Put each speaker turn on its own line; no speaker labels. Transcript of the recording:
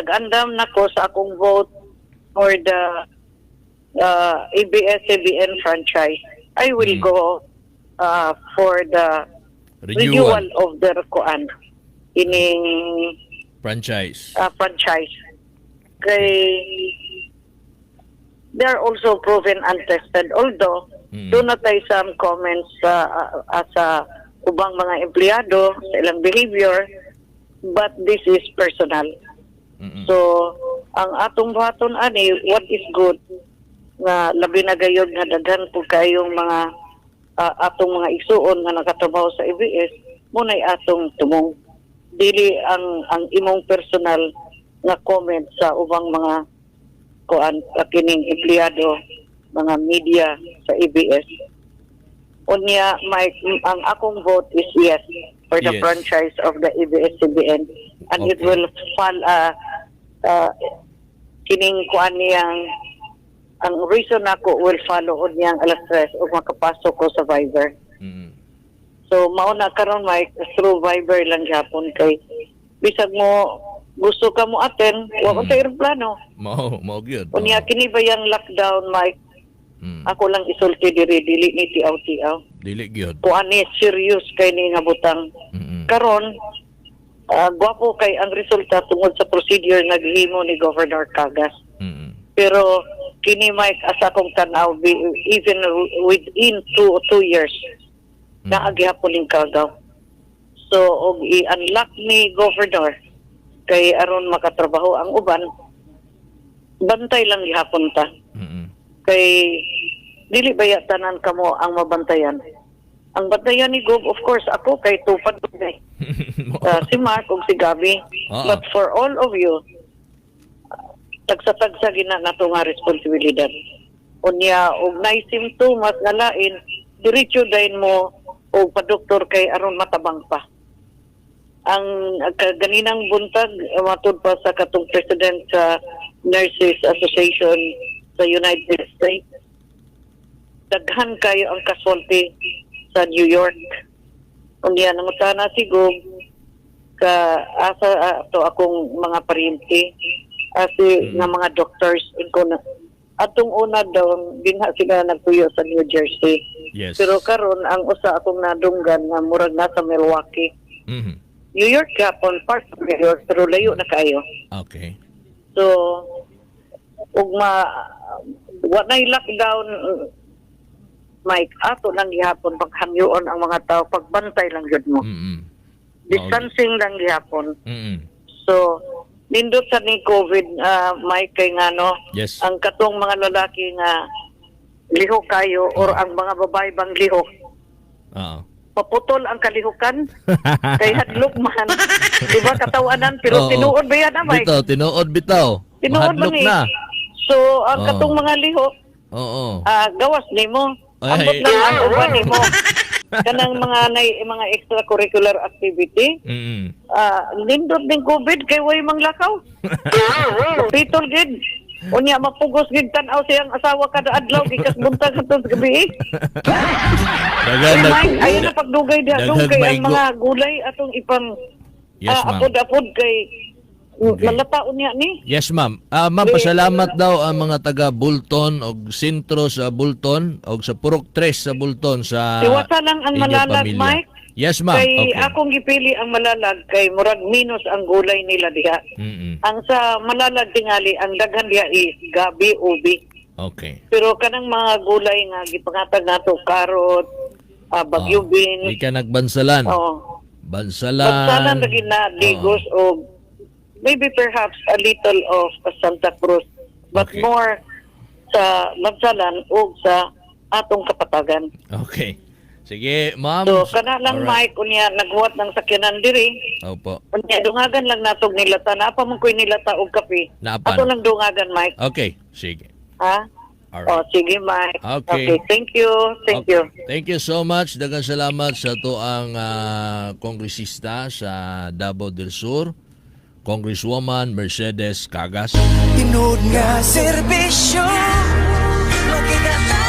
nag-andam na ko sa akong vote for the ABS-CBN franchise. I will go for the renewal of their ining
franchise.
Franchise. Kay they are also proven untested. Although, doon na tayo some comments sa ubang mga empleyado sa ilang behavior, but this is personal. So, ang atong buhaton ani, what is good, nga labi na gayod nga daghan po kayong mga atong mga igsuon nga nakatrabaho sa ABS, muna'y atong tumong. Dili ang imong personal nga comment sa ubang mga kining empleyado, mga media sa ABS. Unya, Mike, ang akong vote is yes for the franchise of the ABS-CBN, and it will fall kining kuan niyang ang reason ako will follow on niyang alas 3 o makapasok ko sa Viber. So mauna karon Mike, through Viber lang gyapon kay bisag mo gusto ka mo attend, wa ko sa eroplano.
Mao gyud.
Unya kini ba yang lockdown Mike? Ako lang isulti diri, dili ni tiaw-tiaw.
Dili gyud.
Kuan ni serious kay ni nga butang. Karon gwapo kay ang resulta tungod sa procedure nga gihimo ni Governor Cagas. Pero kini Mike asa kong tanaw even within 2 years naagihapon ning Cagaw. So og i-unlock ni Governor kay aron makatrabaho ang uban, bantay lang gihapon ta. Kay dili baya tanan kamo ang mabantayan. Ang bantayan ni Gob, of course, ako kay tupad ko si Mark ug si Gabi. But for all of you, tagsa-tagsa gina nato nga responsibilidad. Unya, og nay simptomas nga lain, diretso dayon mo o pa-doktor kay aron matabang pa. Ang ganinang buntag, matud pa sa katong President sa Nurses Association sa United States, daghan kayo ang casualty sa New York. Unya, nangutana si Gob, ka asa to akong mga paryente, asi nga mga doctors, atong una daw, dinha sila nagpuyo sa New Jersey.
Yes.
Pero karon ang usa akong nadunggan nga murag nasa Milwaukee. New York kapon, part of New York, pero layo na kayo.
Okay.
So, ug wa nay lockdown, Mike, ato lang gihapon paghangyoon ang mga tao, pagbantay lang jud mo. Distancing lang gihapon. So, nindot sa ni COVID, Mike, kay nga no, ang katong mga lalaki nga lihok kayo or ang mga babae bang lihok. Paputol ang kalihukan kay hadlok man. Diba katawanan pero tinuod ba yan, Mike?
Tinuod bitaw.
Mahadlok na. So, ang katong mga lihok, gawas nimo. Ambot lang ang uban nimo. Kanang mga extracurricular activity. Nindot ng COVID kay way manglakaw. Pitol gid. Unya mapugos gid tan-aw siyang asawa kada adlaw gikas buntag hangtod sa gabi. Ayun na pagdugay ang mga gulay atong ipang apod-apod kay malataon niya ni.
Yes, ma'am. Ma'am, pasalamat daw ang mga taga Bulton og sentro sa Bulton og sa Purok 3 sa Bulton sa
iwasa lang ang malalag,
pamilya.
Mike.
Yes, ma'am.
Kay akong gipili ang malalag kay murag minus ang gulay nila diha. Ang sa malalag tingali ang daghan diha is gabi, ubi.
Okay.
Pero kanang mga gulay nga gipangatag nato karot, bagyo bean.
Di ka nagbansalan. Bansalan
lagi na ligos o maybe perhaps a little of Santa Cruz, but more sa bansalan o sa atong kapatagan.
Okay. Sige, ma'am.
So, kana lang Mike, kunya naghuwat ng sakyanan diri.
Opo.
Kunya, dungagan lang natong nilata. Napa mong ko'y nilata og kape.
Naapan.
Ato lang dungagan, Mike.
Okay, sige.
Ha?
Alright.
Sige, Mike.
Okay.
Thank you. Thank you.
Thank you so much. Daghang salamat sa to ang kongresista sa Davao del Sur, Congresswoman Mercedes Cagas.
Tinood nga serbisyo, magigata